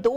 2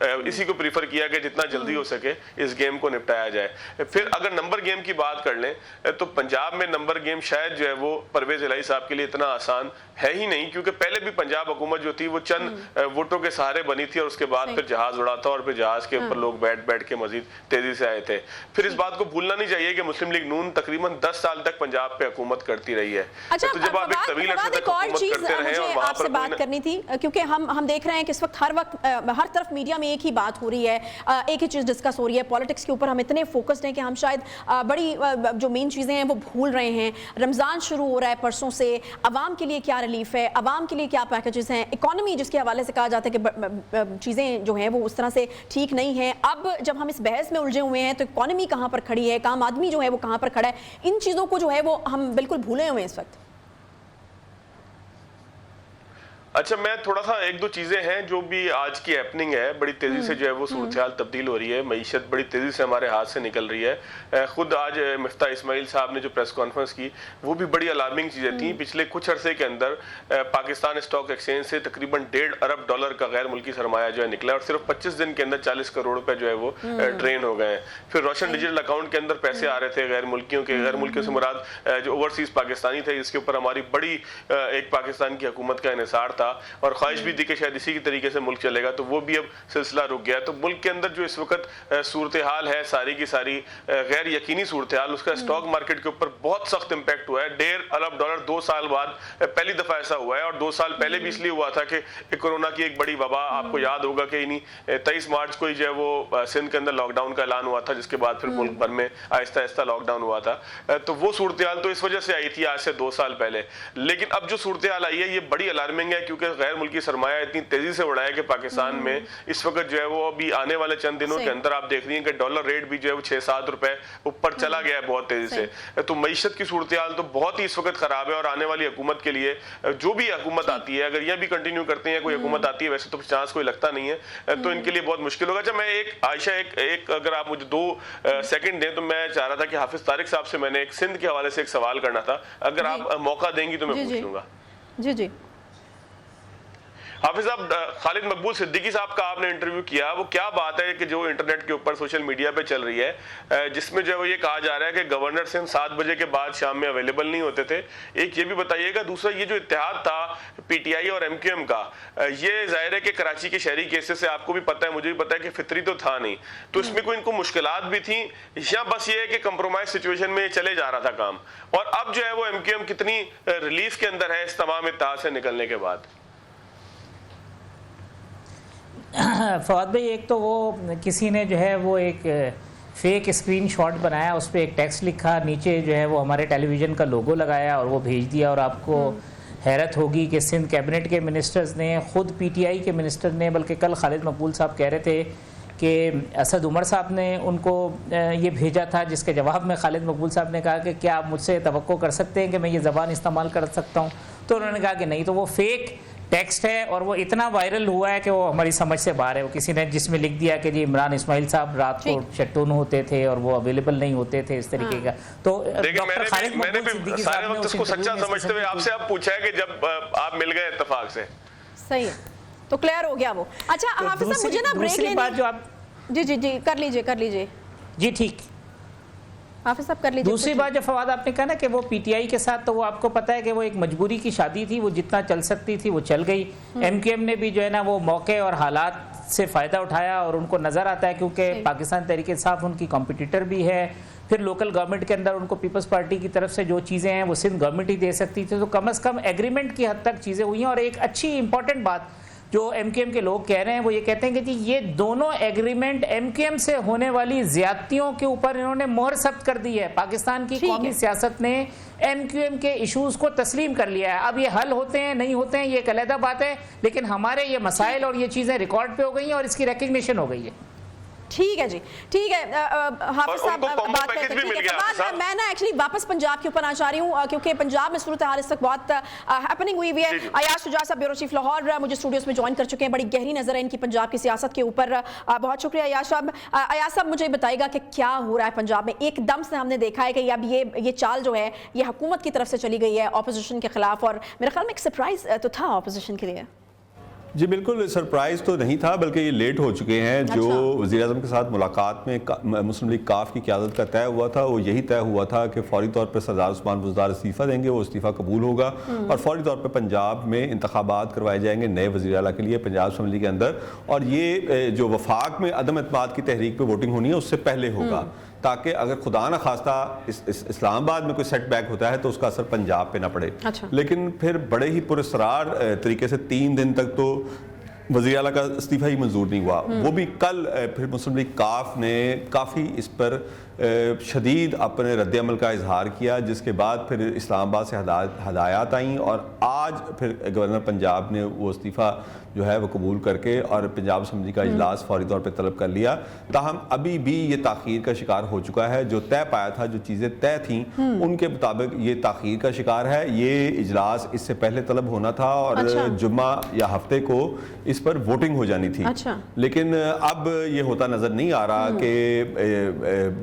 اسی کو پریفر کیا کہ جتنا جلدی ہو سکے اس گیم کو نپٹایا جائے۔ پھر اگر نمبر گیم کی بات کر لیں تو پنجاب میں نمبر گیم شاید جو ہے وہ پرویز الہی صاحب کے لیے اتنا آسان ہے ہی نہیں، کیونکہ پہلے بھی پنجاب حکومت جو تھی وہ چند ووٹوں کے سہارے بنی تھی اور اس کے بعد پھر جہاز اڑا تھا اور پھر جہاز کے اوپر لوگ بیٹھ کے مزید تیزی سے آئے تھے۔ پھر اس بات کو بھولنا نہیں چاہیے کہ مسلم لیگ نون تقریباً 10 سال تک پنجاب پہ حکومت کرتی رہی ہے۔ تو جب آپ ایک طویل عرصے تک حکومت کرتے رہے اور وہاں پر بات کرنی تھی، کیونکہ ہم دیکھ رہے ہیں کہ اس وقت ہر طرف میڈیا میں ایک ہی بات ہو رہی ہے، ایک ہی چیز ڈسکس ہو رہی ہے، پولیٹکس کے اوپر ہم اتنے فوکسڈ ہیں کہ ہم شاید بڑی جو مین چیزیں ہیں وہ بھول رہے ہیں۔ رمضان شروع ہو رہا ہے پرسوں سے، عوام کے لیے کیا ریلیف ہے، عوام کے لیے کیا پیکیجز ہیں، اکانومی جس کے حوالے سے کہا جاتا ہے کہ چیزیں جو ہیں وہ اس طرح سے ٹھیک نہیں ہیں۔ اب جب ہم اس بحث میں الجھے ہوئے ہیں تو اکانومی کہاں پر کھڑی ہے، عام آدمی جو ہے وہ کہاں پر کھڑا ہے، ان چیزوں کو جو ہے وہ ہم بالکل بھولے ہوئے ہیں اس وقت۔ اچھا، میں تھوڑا سا ایک دو چیزیں ہیں جو بھی آج کی ہیپننگ ہے، بڑی تیزی سے جو ہے وہ صورتحال تبدیل ہو رہی ہے، معیشت بڑی تیزی سے ہمارے ہاتھ سے نکل رہی ہے۔ خود آج مفتاح اسماعیل صاحب نے جو پریس کانفرنس کی وہ بھی بڑی الارمنگ چیزیں تھیں۔ پچھلے کچھ عرصے کے اندر پاکستان اسٹاک ایکسچینج سے تقریباً $1.5 ارب کا غیر ملکی سرمایہ جو ہے نکلا اور صرف 25 دن کے اندر 40 کروڑ روپے جو ہے وہ ڈرین ہو گئے ہیں۔ پھر روشن ڈیجیٹل اکاؤنٹ کے اندر پیسے آ رہے تھے غیر ملکیوں سے مراد جو اوورسیز پاکستانی تھے، جس کے اوپر ہماری بڑی ایک پاکستان کی حکومت کا انحصار تھا اور خواہش بھی تھی کہ شاید اسی کی طریقے سے ملک چلے گا، تو وہ بھی اب سلسلہ رک گیا۔ تو ملک کے اندر جو اس وقت صورتحال ہے ساری کی ساری غیر یقینی صورتحال، اس کا اسٹاک مارکیٹ کے اوپر بہت سخت امپیکٹ ہوا ہے۔ $1.5 ارب 2 سال بعد پہلی دفعہ ایسا ہوا ہے، اور 2 سال پہلے بھی اس لیے ہوا تھا کہ کورونا کی ایک بڑی وبا، آپ کو یاد ہوگا کہ 23 مارچ کو ہی جو ہے وہ سندھ کے اندر لاک ڈاؤن کا اعلان ہوا تھا، جس کے بعد پھر ملک بھر میں آہستہ آہستہ لاک ڈاؤن ہوا تھا۔ تو وہ صورتحال تو اس وجہ سے آئی تھی آج سے 2 سال پہلے، لیکن اب جو صورتحال آئی ہے یہ بڑی الارمنگ ہے، کیونکہ غیر ملکی سرمایہ اتنی تیزی سے اڑا ہے کہ پاکستان میں اس وقت جو ہے وہ ابھی آنے والے چند دنوں کے اندر آپ دیکھ رہی ہیں کہ ڈالر ریٹ بھی جو ہے وہ 6-7 روپے اوپر چلا گیا ہے بہت تیزی سے۔ تو معیشت کی صورتحال تو بہت ہی اس وقت خراب ہے، اور آنے والی حکومت کے لیے جو بھی حکومت آتی ہے، اگر یہ بھی کنٹینیو کرتے ہیں کوئی حکومت آتی ہے، ویسے تو چانس کوئی لگتا نہیں ہے، تو ان کے لیے بہت مشکل ہوگا۔ جب میں عائشہ ایک اگر آپ مجھے 2 سیکنڈ دیں تو میں چاہ رہا تھا کہ حافظ طارق صاحب سے میں نے ایک سندھ کے حوالے سے ایک سوال کرنا تھا، اگر آپ موقع دیں گی تو میں پوچھ لوں گا۔ جی حافظ صاحب، خالد مقبول صدیقی صاحب کا آپ نے انٹرویو کیا، وہ کیا بات ہے کہ جو انٹرنیٹ کے اوپر سوشل میڈیا پہ چل رہی ہے، جس میں جو ہے وہ یہ کہا جا رہا ہے کہ گورنر سندھ 7 بجے کے بعد شام میں اویلیبل نہیں ہوتے تھے؟ ایک یہ بھی بتائیے گا، دوسرا یہ جو اتحاد تھا پی ٹی آئی اور ایم کیو ایم کا، یہ ظاہر ہے کہ کراچی کے شہری کیسز سے آپ کو بھی پتہ ہے، مجھے بھی پتہ ہے کہ فطری تو تھا نہیں، تو اس میں کوئی ان کو مشکلات بھی تھیں، یا بس یہ ہے کہ کمپرومائز سچویشن میں چلے جا رہا تھا کام؟ اور اب جو ہے وہ ایم کیو ایم کتنی ریلیف کے اندر ہے اس تمام اتحاد سے نکلنے کے بعد؟ فواد بھائی، ایک تو وہ کسی نے جو ہے وہ ایک فیک اسکرین شاٹ بنایا، اس پہ ایک ٹیکسٹ لکھا، نیچے جو ہے وہ ہمارے ٹیلی ویژن کا لوگو لگایا اور وہ بھیج دیا، اور آپ کو حیرت ہوگی کہ سندھ کیبنٹ کے منسٹرز نے، خود پی ٹی آئی کے منسٹر نے، بلکہ کل خالد مقبول صاحب کہہ رہے تھے کہ اسد عمر صاحب نے ان کو یہ بھیجا تھا، جس کے جواب میں خالد مقبول صاحب نے کہا کہ کیا آپ مجھ سے توقع کر سکتے ہیں کہ میں یہ زبان استعمال کر سکتا ہوں؟ تو انہوں نے کہا کہ نہیں۔ تو وہ فیک ٹیکسٹ ہے اور وہ اتنا وائرل ہوا ہے کہ وہ ہماری سمجھ سے باہر ہے۔ وہ کسی نے جس میں لکھ دیا کہ جی عمران اسماعیل صاحب رات کو شٹون ہوتے تھے اور وہ اویلیبل نہیں ہوتے تھے، اس طریقے کا۔ تو ڈاکٹر خالد مقبول صدیقی سارے وقت اس کو سچا سمجھتے ہوئے آپ سے اب پوچھا ہے کہ جب آپ مل گئے اتفاق سے، صحیح ہے، تو کلیئر ہو گیا وہ۔ اچھا حافظ صاحب، مجھے نا بریک لینا، جی کر لیجئے جی ٹھیک، حافظ صاحب کر لیجئے۔ دوسری بات جو فواد آپ نے کہا نا کہ وہ پی ٹی آئی کے ساتھ، تو وہ آپ کو پتہ ہے کہ وہ ایک مجبوری کی شادی تھی، وہ جتنا چل سکتی تھی وہ چل گئی۔ ایم کیو ایم نے بھی جو ہے نا وہ موقع اور حالات سے فائدہ اٹھایا، اور ان کو نظر آتا ہے کیونکہ پاکستان تحریک انصاف ان کی کمپٹیٹر بھی ہے، پھر لوکل گورنمنٹ کے اندر ان کو پیپلز پارٹی کی طرف سے جو چیزیں ہیں وہ سندھ گورنمنٹ ہی دے سکتی تھی، تو کم از کم ایگریمنٹ کی حد تک چیزیں ہوئی ہیں۔ اور ایک اچھی امپورٹنٹ بات جو ایم کیو ایم کے لوگ کہہ رہے ہیں وہ یہ کہتے ہیں کہ جی یہ دونوں ایگریمنٹ ایم کیو ایم سے ہونے والی زیادتیوں کے اوپر انہوں نے مہر ثبت کر دی ہے۔ پاکستان کی قومی سیاست نے ایم کیو ایم کے ایشوز کو تسلیم کر لیا ہے۔ اب یہ حل ہوتے ہیں نہیں ہوتے ہیں یہ ایک علیحدہ بات ہے، لیکن ہمارے یہ مسائل اور یہ چیزیں ریکارڈ پہ ہو گئی ہیں اور اس کی ریکگنیشن ہو گئی ہے۔ ٹھیک ہے جی، ٹھیک ہے حافظ صاحب بات کرتے ہیں. میں نا ایکچولی واپس پنجاب کے اوپر آنا چاہ رہی ہوں کیونکہ پنجاب میں صورتحال اس وقت بہت ہیپننگ ہوئی ہے. ایاز شجاع صاحب بیورو چیف لاہور مجھے اسٹوڈیوز میں جوائن کر چکے ہیں. بڑی گہری نظر ہے ان کی پنجاب کی سیاست کے اوپر. بہت شکریہ ایاز صاحب. ایاز صاحب مجھے بتائے گا کہ کیا ہو رہا ہے پنجاب میں؟ ایک دم سے ہم نے دیکھا ہے کہ اب یہ چال جو ہے یہ حکومت کی طرف سے چلی گئی ہے اپوزیشن کے خلاف، اور میرے خیال میں ایک سرپرائز تو تھا اپوزیشن کے لیے. جی بالکل سرپرائز تو نہیں تھا، بلکہ یہ لیٹ ہو چکے ہیں. جو وزیر اعظم کے ساتھ ملاقات میں مسلم لیگ کاف کی قیادت کا طے ہوا تھا وہ یہی طے ہوا تھا کہ فوری طور پر سردار عثمان بزدار استعفیٰ دیں گے، وہ استعفیٰ قبول ہوگا اور فوری طور پر پنجاب میں انتخابات کروائے جائیں گے نئے وزیر اعلیٰ کے لیے پنجاب اسمبلی کے اندر. اور یہ جو وفاق میں عدم اعتماد کی تحریک پہ ووٹنگ ہونی ہے اس سے پہلے ہوگا، تاکہ اگر خدا نہ خواستہ اسلام آباد میں کوئی سیٹ بیک ہوتا ہے تو اس کا اثر پنجاب پہ نہ پڑے. لیکن پھر بڑے ہی پراسرار طریقے سے 3 دن تک تو وزیر اعلیٰ کا استعفیٰ ہی منظور نہیں ہوا. وہ بھی کل پھر مسلم لیگ کاف نے کافی اس پر شدید اپنے رد عمل کا اظہار کیا، جس کے بعد پھر اسلام آباد سے ہدایات آئیں اور آج پھر گورنر پنجاب نے وہ استعفیٰ جو ہے وہ قبول کر کے اور پنجاب اسمبلی کا اجلاس فوری طور پہ طلب کر لیا. تاہم ابھی بھی یہ تاخیر کا شکار ہو چکا ہے. جو طے پایا تھا، جو چیزیں طے تھیں ان کے مطابق یہ تاخیر کا شکار ہے. یہ اجلاس اس سے پہلے طلب ہونا تھا اور جمعہ یا ہفتے کو اس پر ووٹنگ ہو جانی تھی. لیکن اب یہ ہوتا نظر نہیں آ رہا کہ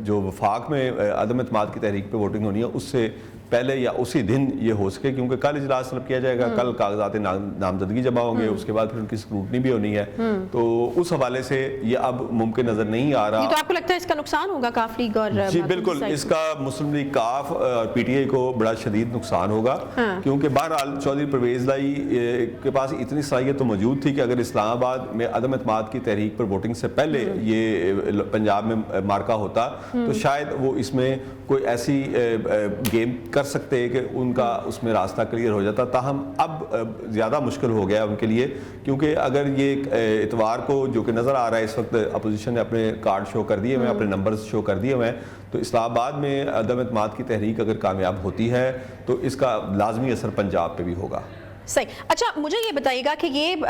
جو وفاق میں عدم اعتماد کی تحریک پہ ووٹنگ ہونی ہے اس سے پہلے یا اسی دن یہ ہو سکے، کیونکہ کل اجلاس طلب کیا جائے گا، کل کاغذات نامزدگی جمع ہوں گے، اس کے بعد پھر ان کی اسکروٹنی بھی ہونی ہے. تو اس حوالے سے یہ اب ممکن نظر نہیں آ رہا. تو آپ کو لگتا ہے اس کا نقصان ہوگا کاف لیگ اور؟ جی بالکل، اس کا مسلم لیگ کاف اور پی ٹی آئی کو بڑا شدید نقصان ہوگا، کیونکہ بہرحال چودھری پرویز لائی کے پاس اتنی صلاحیت تو موجود تھی کہ اگر اسلام آباد میں عدم اعتماد کی تحریک پر ووٹنگ سے پہلے یہ پنجاب میں مارکا ہوتا تو شاید وہ اس میں کوئی ایسی گیم کر سکتے کہ ان کا اس میں راستہ کلیئر ہو جاتا. تاہم اب زیادہ مشکل ہو گیا ان کے لیے، کیونکہ اگر یہ اتوار کو جو کہ نظر آ رہا ہے اس وقت اپوزیشن نے اپنے کارڈ شو کر دیے ہوئے ہیں، اپنے نمبرز شو کر دیے ہوئے ہیں، تو اسلام آباد میں عدم اعتماد کی تحریک اگر کامیاب ہوتی ہے تو اس کا لازمی اثر پنجاب پہ بھی ہوگا. صحیح. اچھا مجھے یہ بتائیے گا کہ یہ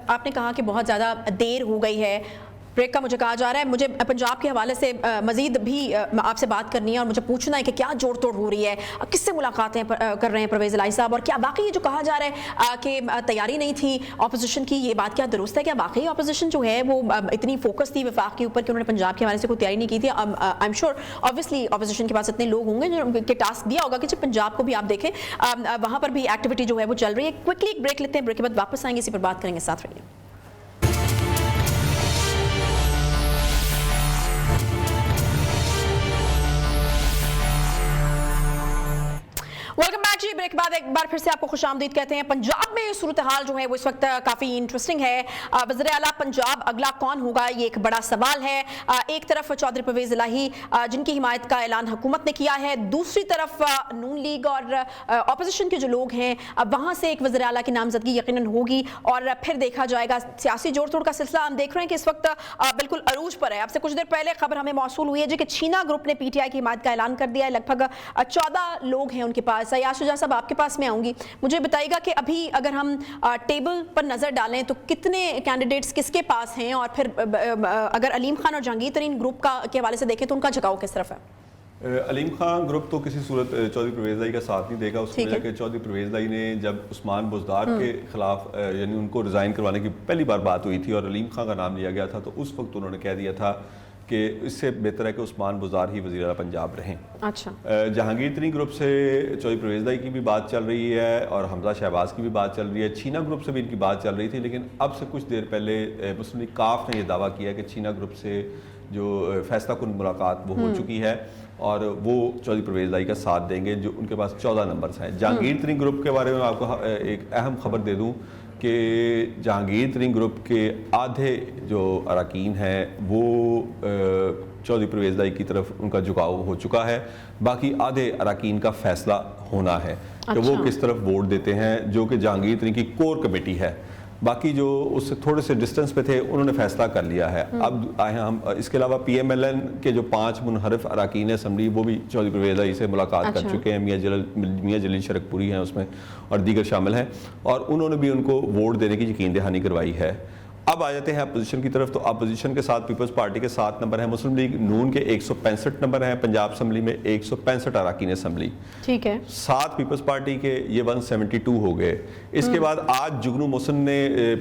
آپ نے کہا کہ بہت زیادہ دیر ہو گئی ہے بریک کا، مجھے کہا جا رہا ہے مجھے پنجاب کے حوالے سے مزید بھی آپ سے بات کرنی ہے اور مجھے پوچھنا ہے کہ کیا جوڑ توڑ ہو رہی ہے، کس سے ملاقاتیں کر رہے ہیں پرویز الہی صاحب، اور کیا واقعی یہ جو کہا جا رہا ہے کہ تیاری نہیں تھی اپوزیشن کی، یہ بات کیا درست ہے؟ کیا واقعی اپوزیشن جو ہے وہ اتنی فوکس تھی وفاق کے اوپر کہ انہوں نے پنجاب کے حوالے سے کوئی تیاری نہیں کی تھی؟ I am sure obviously opposition کے پاس اتنے لوگ ہوں گے جو کہ ٹاسک دیا ہوگا کہ جب پنجاب کو بھی آپ دیکھیں وہاں پر بھی ایکٹیویٹی جو ہے وہ چل رہی ہے. کوئکلی ایک بریک لیتے ہیں، بریک کے بعد واپس آئیں گے، اسی پر بات کریں گے. ساتھ رہیے. ویلکم بیک جی. بریک بعد ایک بار پھر سے آپ کو خوش آمدید کہتے ہیں. پنجاب میں صورتحال جو ہے وہ اس وقت کافی انٹرسٹنگ ہے. وزیر اعلیٰ پنجاب اگلا کون ہوگا یہ ایک بڑا سوال ہے. ایک طرف چودھری پرویز الہی جن کی حمایت کا اعلان حکومت نے کیا ہے، دوسری طرف نون لیگ اور اپوزیشن کے جو لوگ ہیں وہاں سے ایک وزیر اعلیٰ کی نامزدگی یقیناً ہوگی اور پھر دیکھا جائے گا. سیاسی جوڑ توڑ کا سلسلہ ہم دیکھ رہے ہیں کہ اس وقت بالکل عروج پر ہے. اب سے کچھ دیر پہلے خبر ہمیں موصول ہوئی ہے جی کہ چھینا گروپ نے پی ٹی آئی کی حمایت کا اعلان کر دیا ہے. لگ بھگ 14 لوگ ہیں ان کے پاس. ایاز شجاع صاحب آپ کے پاس میں آؤں گی، مجھے بتائیے گا کہ ابھی اگر ہم ٹیبل پر نظر ڈالیں تو کتنے کینڈیڈیٹس کس کے پاس ہیں، اور پھر اگر علیم خان اور جہانگیر ترین گروپ کے حوالے سے دیکھیں تو ان کا جھکاؤ کس طرف ہے؟ علیم خان گروپ تو کسی صورت چودھری پرویز لائی کا ساتھ نہیں دے گا. اس وجہ کہ چودھری پرویز لائی نے جب عثمان بزدار کے خلاف یعنی ان کو ریزائن کروانے کی پہلی بار بات ہوئی تھی اور علیم خان کا نام لیا گیا تھا تو اس وقت انہوں نے کہہ دیا تھا کہ اس سے بہتر ہے کہ عثمان بزدار ہی وزیر اعلیٰ پنجاب رہیں. اچھا. جہانگیر ترین گروپ سے چودھری پرویز لائی کی بھی بات چل رہی ہے اور حمزہ شہباز کی بھی بات چل رہی ہے. چھینا گروپ سے بھی ان کی بات چل رہی تھی، لیکن اب سے کچھ دیر پہلے مسلم لیگ کاف نے یہ دعویٰ کیا کہ چھینا گروپ سے جو فیصلہ کن ملاقات وہ ہو چکی ہے اور وہ چودھری پرویز لائی کا ساتھ دیں گے، جو ان کے پاس 14 نمبرز ہیں. جہانگیر ترین گروپ کے بارے میں آپ کو ایک اہم خبر دے دوں کہ جہانگیر ترین گروپ کے آدھے جو اراکین ہیں وہ چودھری پرویز لائی کی طرف ان کا جھکاؤ ہو چکا ہے. باقی آدھے اراکین کا فیصلہ ہونا ہے کہ وہ کس طرف ووٹ دیتے ہیں، جو کہ جہانگیر ترین کی کور کمیٹی ہے. باقی جو اس سے تھوڑے سے ڈسٹنس پہ تھے انہوں نے فیصلہ کر لیا ہے. اب آئے ہیں ہم اس کے علاوہ پی ایم ایل این کے جو 5 منحرف اراکین اسمبلی وہ بھی چودھری پرویز لائی سے ملاقات کر چکے ہیں. میاں جلیل شرک پوری ہیں اس میں اور دیگر شامل ہیں، اور انہوں نے بھی ان کو ووٹ دینے کی یقین دہانی کروائی ہے. اب آ جاتے ہیں اپوزیشن کی طرف. تو اپوزیشن کے ساتھ پیپلز پارٹی کے 7 نمبر ہیں, مسلم لیگ نون کے 165 نمبر ہیں, پنجاب اسمبلی میں 165 اراکین اسمبلی. ٹھیک ہے. 7 پیپلز پارٹی کے, یہ 172 ہو گئے. اس کے بعد آج جگنو محسن نے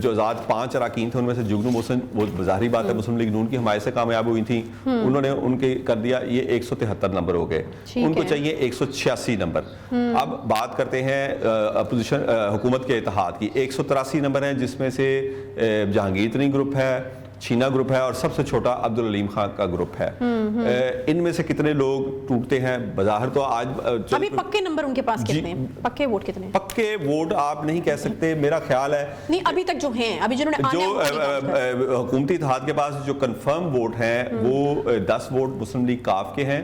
جو آزاد 5 اراکین تھے ان میں سے جگنو محسن, وہ ظاہری بات ہے مسلم لیگ نون کی حمایت سے کامیاب ہوئی تھیں, انہوں نے ان کے کر دیا, یہ 173 نمبر ہو گئے. ان کو چاہیے 186 نمبر. اب بات کرتے ہیں اپوزیشن حکومت کے اتحاد کی. 183 نمبر ہیں جس میں سے جہانگیر ترین گروپ ہے, چھینا گروپ ہے, اور سب سے چھوٹا عبدالعلیم خان کا گروپ ہے. ان میں سے کتنے لوگ ٹوٹتے ہیں بظاہر تو آج ابھی پکے نمبر ان کے پاس کتنے ہیں, پکے ووٹ کتنے ہیں؟ پکے ووٹ آپ نہیں کہہ سکتے, میرا خیال ہے نہیں ابھی تک جو ہیں, ابھی جنہوں نے جو حکومتی اتحاد کے پاس جو کنفرم ووٹ ہیں وہ 10 ووٹ مسلم لیگ کاف کے ہیں,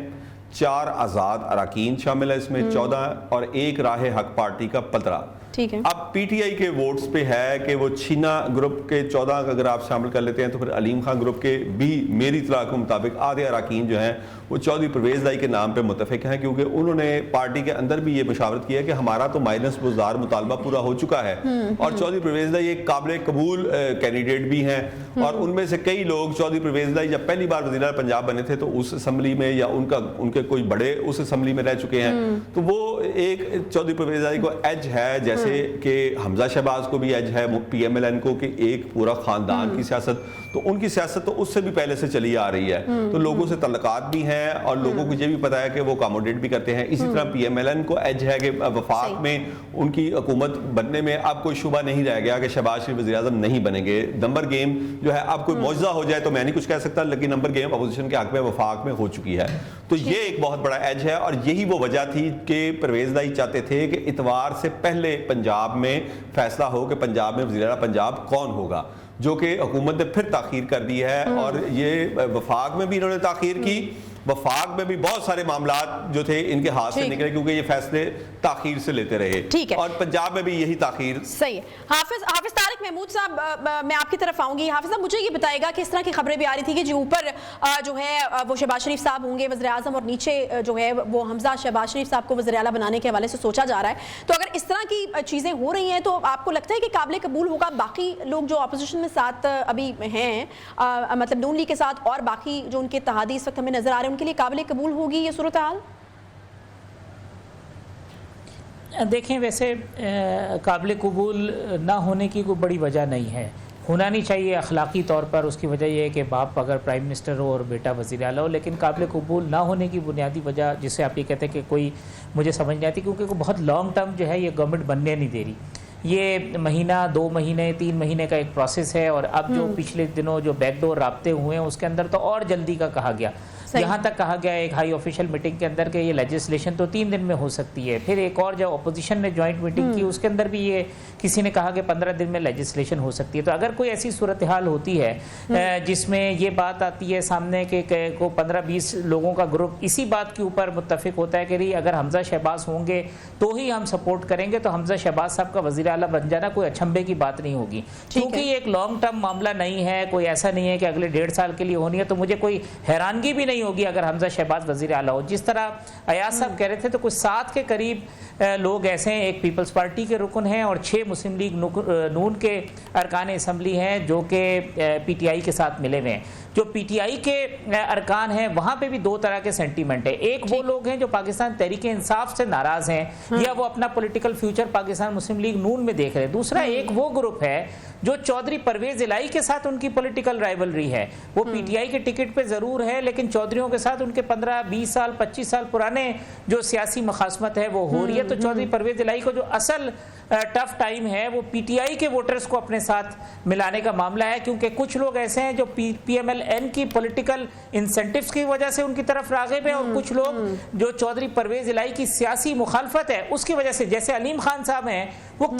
4 آزاد اراکین شامل ہے اس میں, 14 اور 1 راہ حق پارٹی کا 15. ٹھیک ہے. اب پی ٹی آئی کے ووٹس پہ ہے کہ وہ چھینا گروپ کے 14 اگر آپ شامل کر لیتے ہیں تو پھر علیم خان گروپ کے بھی میری اطلاع کے مطابق آدھے اراکین جو ہیں وہ چودھری پرویز لائی کے نام پہ متفق ہیں, کیونکہ انہوں نے پارٹی کے اندر بھی یہ مشاورت کیا کہ ہمارا تو مائنس بزدار مطالبہ پورا ہو چکا ہے, اور چودھری پرویز لائی ایک قابل قبول کینڈیڈیٹ بھی ہیں, اور ان میں سے کئی لوگ چودھری پرویز لائی جب پہلی بار وزیر پنجاب بنے تھے تو اس اسمبلی میں یا ان کے کوئی بڑے اس اسمبلی میں رہ چکے ہیں, تو وہ ایک چودھری پرویز لائی کو ایج ہے جیسے کہ حمزہ شہباز کو بھی ایج ہے پی ایم ایل این کو, کہ ایک پورا خاندان کی سیاست, تو ان کی سیاست تو اس سے بھی پہلے سے چلی آ رہی ہے, تو لوگوں سے تعلقات بھی ہیں اور لوگوں کو یہ بھی پتا ہے کہ وہ اکاموڈیٹ بھی کرتے ہیں. اسی طرح پی ایم ایل این کو ایج ہے کہ وفاق میں ان کی حکومت بننے میں اب کوئی شبہ نہیں رہ گیا کہ شہباز شریف وزیر اعظم نہیں بنیں گے. نمبر گیم جو ہے اب کوئی معجزہ ہو جائے تو میں نہیں کچھ کہہ سکتا, لیکن نمبر گیم اپوزیشن کے حق میں وفاق میں ہو چکی ہے, تو یہ ایک بہت بڑا ایج ہے. اور یہی وہ وجہ تھی کہ پرویز لائی چاہتے تھے کہ اتوار سے پہلے پنجاب میں فیصلہ ہو کہ پنجاب میں وزیر اعلیٰ پنجاب کون ہوگا, جو کہ حکومت نے پھر تاخیر کر دی ہے. اور یہ وفاق میں بھی انہوں نے تاخیر کی, وفاق میں بھی بہت سارے معاملات جو تھے ان کے ہاتھ سے نکلے کیونکہ یہ فیصلے تاخیر سے لیتے رہے, اور پنجاب میں بھی یہی تاخیر. صحیح ہے. حافظ طارق محمود صاحب, میں آپ کی طرف آؤں گی. حافظ صاحب مجھے یہ بتائے گا کہ اس طرح کی خبریں بھی آ رہی تھی کہ جو اوپر جو ہے وہ شہباز شریف صاحب ہوں گے وزیر اعظم, اور نیچے جو ہے وہ حمزہ شہباز شریف صاحب کو وزیر اعلیٰ بنانے کے حوالے سے سوچا جا رہا ہے, تو اگر اس طرح کی چیزیں ہو رہی ہیں تو آپ کو لگتا ہے کہ قابل قبول ہوگا باقی لوگ جو اپوزیشن میں ساتھ ابھی ہیں, مطلب نون لیگ کے ساتھ, اور باقی جو ان کے اتحادی اس وقت ہمیں نظر آ رہے ہیں, ان کے لیے قابل قبول ہوگی یہ صورتحال؟ دیکھیں ویسے قابل قبول نہ ہونے کی کوئی بڑی وجہ نہیں ہے, ہونا نہیں چاہیے اخلاقی طور پر. اس کی وجہ یہ ہے کہ باپ اگر پرائم منسٹر ہو اور بیٹا وزیر اعلیٰ ہو, لیکن قابل قبول نہ ہونے کی بنیادی وجہ جسے آپ یہ کہتے ہیں کہ کوئی مجھے سمجھ نہیں آتی, کیونکہ بہت لانگ ٹرم جو ہے یہ گورنمنٹ بننے نہیں دے رہی. یہ مہینہ 2 مہینے 3 مہینے کا ایک پروسیس ہے, اور اب جو پچھلے دنوں جو بیک ڈور رابطے ہوئے ہیں اس کے اندر تو اور جلدی کا کہا گیا. یہاں تک کہا گیا ایک ہائی آفیشل میٹنگ کے اندر کہ یہ لیجسلیشن تو 3 دن میں ہو سکتی ہے. پھر ایک اور جو اپوزیشن نے جوائنٹ میٹنگ کی اس کے اندر بھی یہ کسی نے کہا کہ 15 دن میں لیجسلیشن ہو سکتی ہے. تو اگر کوئی ایسی صورتحال ہوتی ہے جس میں یہ بات آتی ہے سامنے کہ 15-20 لوگوں کا گروپ اسی بات کے اوپر متفق ہوتا ہے کہ اگر حمزہ شہباز ہوں گے تو ہی ہم سپورٹ کریں گے, تو حمزہ شہباز صاحب کا وزیر اعلیٰ بن جانا کوئی اچھمبے کی بات نہیں ہوگی, کیونکہ یہ ایک لانگ ٹرم معاملہ نہیں ہے. کوئی ایسا نہیں ہے کہ اگلے 1.5 سال کے لیے ہونی ہے, تو مجھے کوئی حیرانگی بھی نہیں ہوگی اگر حمزہ شہباز وزیر اعلیٰ ہو. جس طرح ایاز صاحب کہہ رہے تھے تو کچھ 7 کے قریب لوگ ایسے ہیں, ایک پیپلز پارٹی کے رکن ہیں اور 6 مسلم لیگ نون کے ارکان اسمبلی ہیں جو کہ پی ٹی آئی کے ساتھ ملے ہوئے ہیں. جو پی ٹی آئی کے ارکان ہیں وہاں پہ بھی 2 طرح کے سینٹیمنٹ ہیں. ایک وہ لوگ ہیں جو پاکستان تحریک انصاف سے ناراض ہیں یا وہ اپنا پولیٹیکل فیوچر پاکستان مسلم لیگ نون میں دیکھ رہے ہیں. دوسرا ایک وہ گروپ ہے جو چودھری پرویز الہی کے ساتھ ان کی پولیٹیکل رائیولری ہے. وہ پی ٹی آئی کے ٹکٹ پہ ضرور ہے, لیکن چودھریوں کے ساتھ ان کے 15-20 سال 25 سال پرانے جو سیاسی مخاصمت ہے وہ ہو رہی ہے. تو چودھری پرویز الہی کو جو اصل ٹف ٹائم ہے وہ پی ٹی آئی کے ووٹرز کو اپنے ساتھ ملانے کا معاملہ ہے, کیونکہ کچھ لوگ ایسے ہیں جو پی ایم ایل این کی پولیٹیکل انسینٹیوز کی وجہ سے ان کی طرف راغب ہیں, اور کچھ لوگ جو چودھری پرویز الہی کی سیاسی مخالفت ہے اس کی وجہ سے, جیسے علیم خان صاحب ہیں, وہ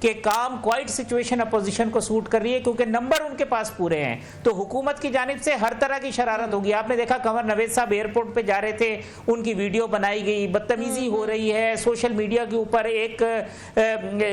کہ کام کوائٹ سچویشن اپوزیشن کو سوٹ کر رہی ہے کیونکہ نمبر ان کے پاس پورے ہیں, تو حکومت کی جانب سے ہر طرح کی شرارت ہوگی. آپ نے دیکھا قمر نوید صاحب ایئرپورٹ پہ جا رہے تھے, ان کی ویڈیو بنائی گئی, بدتمیزی ہو رہی ہے, سوشل میڈیا کے اوپر ایک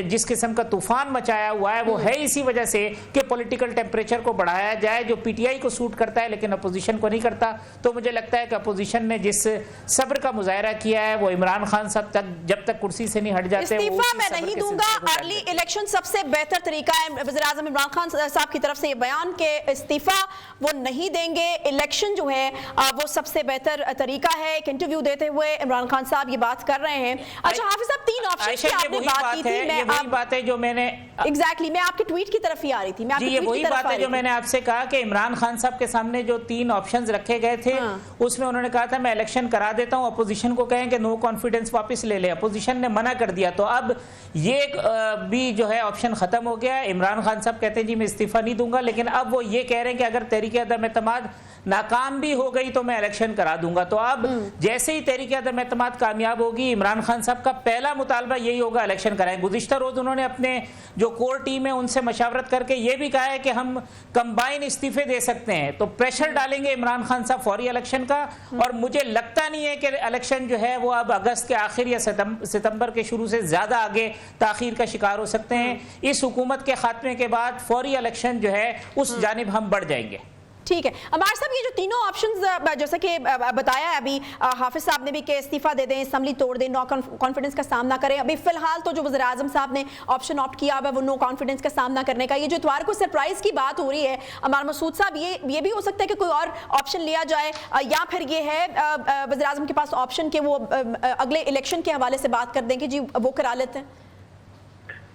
جس قسم کا طوفان مچایا ہوا ہے وہ ہے اسی وجہ سے کہ پولیٹیکل ٹیمپریچر کو بڑھایا جائے جو پی ٹی آئی کو سوٹ کرتا ہے لیکن اپوزیشن کو نہیں کرتا. تو مجھے لگتا ہے کہ اپوزیشن نے جس صبر کا مظاہرہ کیا ہے وہ عمران خان صاحب تک جب تک کرسی سے نہیں ہٹ جاتے استعفیٰ میں نہیں دوں گا, ارلی الیکشن سب سے بہتر طریقہ ہے. وزیر اعظم عمران خان صاحب کی طرف سے یہ بیان کہ استعفیٰ وہ نہیں دیں گے, الیکشن جو ہے وہ سب سے بہتر طریقہ ہے. ایک انٹرویو دیتے ہوئے عمران خان صاحب یہ بات کر رہے ہیں. اچھا حافظ صاحب, 3 آپشن کی آپ نے بات کی تھی, میں وہی بات ہے جو میں نے ایگزیکٹلی میں آپ کے ٹویٹ کی طرف ہی آ رہی تھی, جی یہ وہی بات ہے جو میں نے آپ سے کہا کہ عمران خان صاحب کے سامنے جو 3 آپشنز رکھے گئے تھے اس میں انہوں نے کہا تھا میں الیکشن کرا دیتا ہوں, اپوزیشن کو کہیں کہ نو کانفیڈنس واپس لے لیں, اپوزیشن نے منع کر دیا. تو اب یہ بھی جو ہے آپشن ختم ہو گیا. عمران خان صاحب کہتے ہیں جی میں استعفیٰ نہیں دوں گا, لیکن اب وہ یہ کہہ رہے ہیں کہ اگر تحریک عدم اعتماد ناکام بھی ہو گئی تو میں الیکشن کرا دوں گا. تو اب جیسے ہی تحریک عدم اعتماد کامیاب ہوگی عمران خان صاحب کا پہلا مطالبہ یہی ہوگا الیکشن کرائیں. گزشتہ روز انہوں نے اپنے جو کور ٹیم ہے ان سے مشاورت کر کے یہ بھی کہا ہے کہ ہم کمبائن استعفے دے سکتے ہیں, تو پریشر ڈالیں گے عمران خان صاحب فوری الیکشن کا. اور مجھے لگتا نہیں ہے کہ الیکشن جو ہے وہ اب اگست کے آخر یا ستمبر کے شروع سے زیادہ آگے تاخیر کا شکار ہو سکتے ہیں. اس حکومت کے خاتمے کے بعد فوری الیکشن جو ہے اس جانب ہم بڑھ جائیں گے. ٹھیک ہے عمار صاحب, یہ جو تینوں آپشنز جیسا کہ بتایا ہے ابھی حافظ صاحب نے بھی کہ استعفیٰ دے دیں, اسمبلی توڑ دیں, نو کانفیڈنس کا سامنا کریں. ابھی فی الحال تو جو وزیر اعظم صاحب نے آپشن آپٹ کیا ہے وہ نو کانفیڈنس کا سامنا کرنے کا. یہ جو اتوار کو سرپرائز کی بات ہو رہی ہے عمار مسعود صاحب, یہ بھی ہو سکتا ہے کہ کوئی اور آپشن لیا جائے, یا پھر یہ ہے وزیر اعظم کے پاس آپشن کہ وہ اگلے الیکشن کے حوالے سے بات کر دیں کہ جی وہ کرا لیتے ہیں.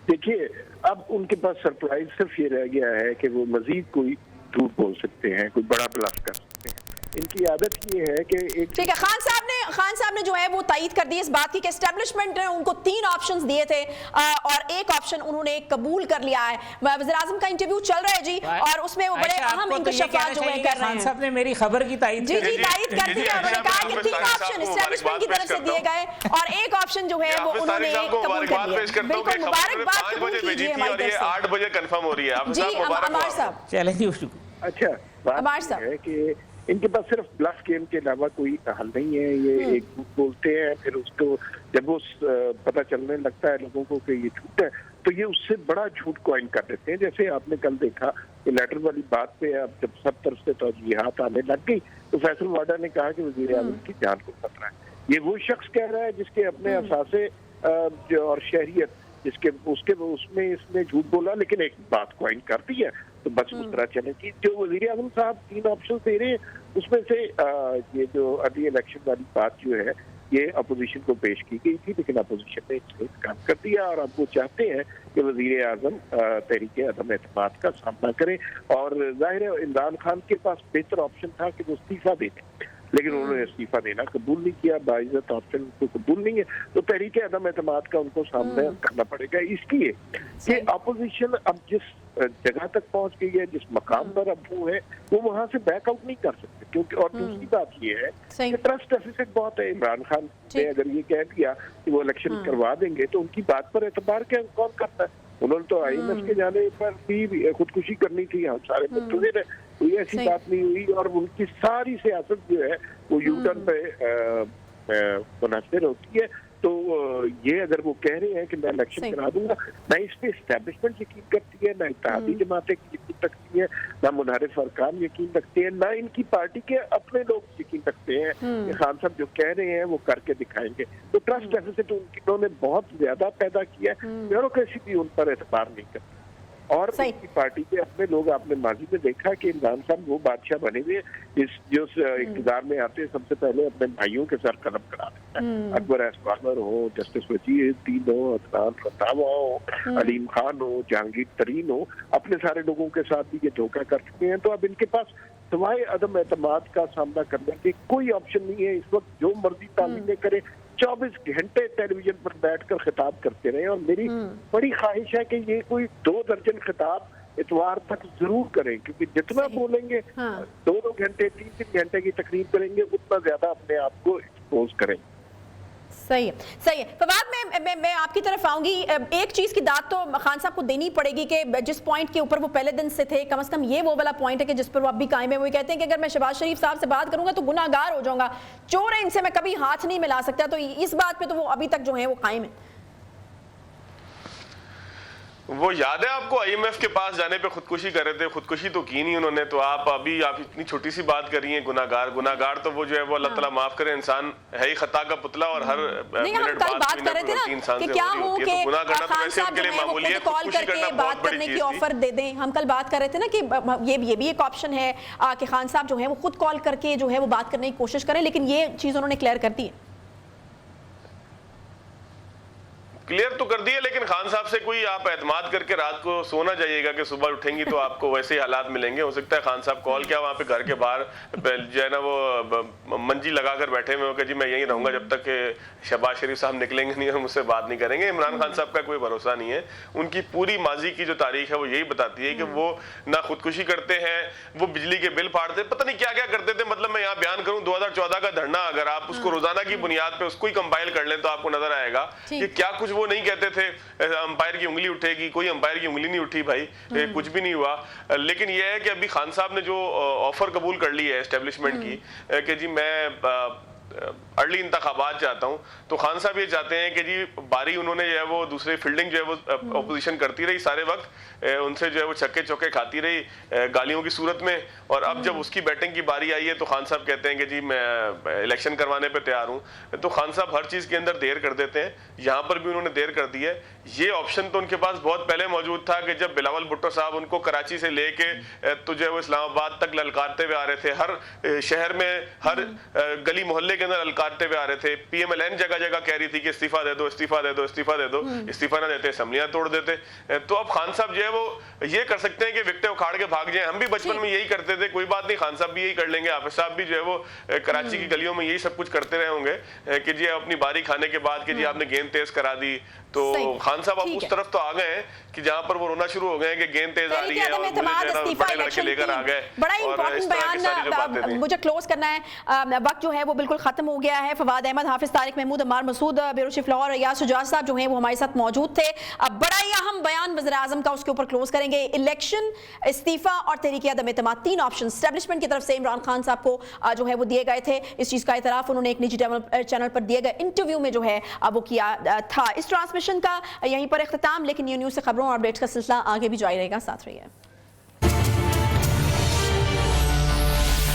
دیکھیے اب ان کے پاس سرپرائز صرف یہ رہ گیا ہے کہ وہ مزید کوئی جھوٹ بول سکتے ہیں, کوئی بڑا بلف کر سکتے ہیں. ان کی عادت یہ ہے کہ ایک ٹھیک ہے, خان صاحب نے جو ہے وہ تائید کر دی اس بات کی کہ اسٹیبلشمنٹ نے ان کو 3 آپشنز دیے تھے اور ایک آپشن انہوں نے قبول کر لیا ہے. وزیر اعظم کا انٹرویو چل رہا ہے جی, اور اس میں وہ بڑے اہم انکشافات جو ہے کر رہے ہیں. خان صاحب نے میری خبر کی تائید جی تائید کر دی ہے. انہوں نے کہا کہ 3 آپشن اسٹیبلشمنٹ کی طرف سے دیے گئے اور ایک آپشن جو ہے وہ انہوں نے قبول کر لیا. بالکل مبارکباد قبول کیجیے ہماری طرف سے. 8 بجے کنفرم ہو رہی ہے. جی عمار صاحب چلیں جی. اچھا بات ہے کہ ان کے پاس صرف بلف گیم کے علاوہ کوئی حل نہیں ہے. یہ ایک جھوٹ بولتے ہیں, پھر اس کو جب وہ پتہ چلنے لگتا ہے لوگوں کو کہ یہ جھوٹ ہے تو یہ اس سے بڑا جھوٹ کوائن کر دیتے ہیں. جیسے آپ نے کل دیکھا کہ لیٹر والی بات پہ اب جب سب طرف سے توجیحات آنے لگ گئی تو فیصل واڈا نے کہا کہ وزیر اعظم کی جان کو خطرہ ہے. یہ وہ شخص کہہ رہا ہے جس کے اپنے اثاثے اور شہریت جس کے اس میں جھوٹ بولا لیکن ایک بات کوائن کر دی ہے, تو بس اس طرح چلے گی. جو وزیر اعظم صاحب 3 آپشن دے رہے ہیں اس میں سے یہ جو ارلی الیکشن والی بات جو ہے یہ اپوزیشن کو پیش کی گئی تھی, لیکن اپوزیشن نے اس کو کام کر دیا اور اب وہ چاہتے ہیں کہ وزیر اعظم تحریک عدم اعتماد کا سامنا کریں. اور ظاہر ہے عمران خان کے پاس بہتر آپشن تھا کہ وہ استعفیٰ دے دیں, لیکن انہوں نے استعفیٰ دینا قبول نہیں کیا. باعزت آپشن کو قبول نہیں ہے تو تحریک عدم اعتماد کا ان کو سامنا کرنا پڑے گا. اس لیے کہ اپوزیشن اب جس جگہ تک پہنچ گئی ہے, جس مقام پر اب وہ ہے, وہ وہاں سے بیک آؤٹ نہیں کر سکتے. کیونکہ اور دوسری بات یہ ہے کہ ٹرسٹ ڈیفیسٹ بہت ہے. عمران خان نے اگر یہ کہہ دیا کہ وہ الیکشن کروا دیں گے تو ان کی بات پر اعتبار کون کرتا ہے؟ انہوں نے تو IMF کے جانے پر بھی خودکشی کرنی تھی, ہم سارے منتظر ہیں, کوئی ایسی بات نہیں ہوئی. اور ان کی ساری سیاست جو ہے وہ یو ٹرن پہ منحصر ہوتی ہے. تو یہ اگر وہ کہہ رہے ہیں کہ میں الیکشن کرا دوں گا, نہ اس پہ اسٹیبلشمنٹ یقین کرتی ہے, نہ اتحادی جماعتیں یقین رکھتی ہیں, نہ منحرف ارکان یقین رکھتے ہیں, نہ ان کی پارٹی کے اپنے لوگ یقین رکھتے ہیں کہ خان صاحب جو کہہ رہے ہیں وہ کر کے دکھائیں گے. تو ٹرسٹ ڈیفیسٹ انہوں نے بہت زیادہ پیدا کیا ہے. بیوروکریسی بھی ان پر اعتبار نہیں کرتی. اور ان کی پارٹی کے اپنے لوگ, آپ نے ماضی میں دیکھا کہ عمران صاحب وہ بادشاہ بنے ہوئے جو اقتدار میں آتے سب سے پہلے اپنے بھائیوں کے سر قلم کرا دیتا ہے. اکبر ایسپانر ہو, جسٹس وزیر الدین ہو, عدنان رنداوا ہو, علیم خان ہو, جہانگیر ترین ہو, اپنے سارے لوگوں کے ساتھ بھی یہ دھوکہ کر چکے ہیں. تو اب ان کے پاس سوائے عدم اعتماد کا سامنا کرنے کے کوئی آپشن نہیں ہے. اس وقت جو مرضی تعمیریں کرے, 24 گھنٹے ٹیلی ویژن پر بیٹھ کر خطاب کرتے رہے. اور میری بڑی خواہش ہے کہ یہ کوئی 2 درجن خطاب اتوار تک ضرور کریں, کیونکہ جتنا بولیں گے 2 گھنٹے 3 گھنٹے کی تقریر کریں گے اتنا زیادہ اپنے آپ کو ایکسپوز کریں. صحیح ہے فواد، میں آپ کی طرف آؤں گی. ایک چیز کی داد تو خان صاحب کو دینی پڑے گی کہ جس پوائنٹ کے اوپر وہ پہلے دن سے تھے، کم از کم یہ وہ والا پوائنٹ ہے کہ جس پر وہ اب بھی قائم ہے. وہ کہتے ہیں کہ اگر میں شہباز شریف صاحب سے بات کروں گا تو گناہ گار ہو جاؤں گا، چور ہے، ان سے میں کبھی ہاتھ نہیں ملا سکتا. تو اس بات پہ تو وہ ابھی تک جو ہے وہ قائم ہے. وہ یاد ہے آپ کو آئی ایم ایف کے پاس جانے پہ خودکشی کر رہے تھے، خودکشی تو کی نہیں انہوں نے. تو آپ اتنی چھوٹی سی بات کر رہی ہیں گناہ گار تو وہ جو ہے وہ اللہ تعالیٰ معاف کرے، انسان ہے ہی خطا کا پتلا اور ہر منٹ بات کر رہے تھے نا کہ کیا ہو کہ خان صاحب جو ہے وہ خود کال کر کے بات کرنے کی آفر دے دیں. ہم کل بات کر رہے تھے نا کہ یہ بھی ایک آپشن ہے کہ خان صاحب جو ہے وہ خود کال کر کے جو ہے وہ بات کرنے کی کوشش کریں، لیکن یہ چیز انہوں نے کلیئر کر دی ہے. کلیئر تو کر دی ہے، لیکن خان صاحب سے کوئی آپ اعتماد کر کے رات کو سونا جائیے گا کہ صبح اٹھیں گی تو آپ کو ویسے ہی حالات ملیں گے. ہو سکتا ہے خان صاحب کال کیا وہاں پہ گھر کے باہر جو ہے نا وہ منجی لگا کر بیٹھے ہوئے ہو کہ جی میں یہیں رہوں گا جب تک کہ شہباز شریف صاحب نکلیں گے نہیں اور مجھ سے بات نہیں کریں گے. عمران خان صاحب کا کوئی بھروسہ نہیں ہے. ان کی پوری ماضی کی جو تاریخ ہے وہ یہی بتاتی ہے کہ وہ نہ خودکشی کرتے ہیں، وہ بجلی کے بل پھاڑتے، پتہ نہیں کیا کیا کرتے تھے. مطلب میں یہاں بیان کروں 2014 کا دھرنا، اگر آپ اس کو روزانہ کی بنیاد پہ اس کو ہی کمپائل کر لیں تو آپ کو نظر آئے گا کہ کیا کچھ وہ نہیں کہتے تھے. امپائر کی انگلی اٹھے گی، کوئی امپائر کی انگلی نہیں اٹھی بھائی، کچھ بھی نہیں ہوا. لیکن یہ ہے کہ ابھی خان صاحب نے جو آفر قبول کر لی ہے اسٹیبلشمنٹ کی کہ جی میں ارلی انتخابات چاہتا ہوں، تو خان صاحب یہ چاہتے ہیں کہ جی باری انہوں نے جو ہے وہ دوسرے فیلڈنگ جو ہے وہ اپوزیشن کرتی رہی سارے وقت، ان سے جو ہے وہ چھکے چوکے کھاتی رہی گالیوں کی صورت میں، اور اب جب اس کی بیٹنگ کی باری آئی ہے تو خان صاحب کہتے ہیں کہ جی میں الیکشن کروانے پہ تیار ہوں. تو خان صاحب ہر چیز کے اندر دیر کر دیتے ہیں، یہاں پر بھی انہوں نے دیر کر دی ہے. یہ آپشن تو ان کے پاس بہت پہلے موجود تھا کہ جب بلاول بھٹو صاحب ان کو کراچی سے لے کے تو جو ہے وہ اسلام آباد تک للکارتے ہوئے آ رہے تھے، ہر شہر میں ہر گلی محلے کے اندر للکارتے ہوئے آ رہے تھے. پی ایم ایل این جگہ جگہ کہہ رہی تھی کہ استعفیٰ دے دو، استعفیٰ دے دو، استعفیٰ دے دو. استعفیٰ نہ دیتے اسمبلیاں توڑ دیتے. تو اب خان صاحب جو ہے وہ یہ کر سکتے ہیں کہ وکٹیں اکھاڑ کے بھاگ جائیں. ہم بھی بچپن میں یہی کرتے تھے، کوئی بات نہیں، خان صاحب بھی یہی کر لیں گے. حافظ صاحب بھی جو ہے وہ کراچی کی گلیوں میں یہی سب کچھ کرتے رہے ہوں گے کہ جی اپنی باری کھانے کے بعد کہ جی آپ نے گیند تیز کرا دی. تو خان صاحب اب اس طرف تو آ گئے ہیں کہ جہاں پر وہ رونا شروع ہو گئے ہیں کہ گیند تیز آ رہی ہے اور بڑے لڑکے لے کر آ گئے. بڑا ہی امپورٹنٹ بیان مجھے کلوز کرنا ہے، وقت جو ہے وہ بالکل ختم ہو گیا ہے. فواد احمد، حافظ طارق محمود، عمار مسعود، بیورو چیف لاہور، ریاض حجاز صاحب جو ہیں وہ ہمارے ساتھ موجود تھے. بڑا ہی اہم بیان وزیر اعظم کا، اس کے اوپر کلوز کریں گے. الیکشن، استعفیٰ اور تحریک عدم اعتماد، تین آپشن اسٹیبلشمنٹ کی طرف سے عمران خان صاحب کو جو ہے وہ دیے گئے تھے. اس چیز کا اعتراف انہوں نے ایک نجی چینل پر دیے گئے انٹرویو میں جو ہے وہ کیا تھا. اس ٹرانسمیشن کا یہیں پر اختتام، لیکن نیو نیوز سے خبروں اور اپڈیٹس کا سلسلہ آگے بھی جاری رہے گا. ساتھ رہیے.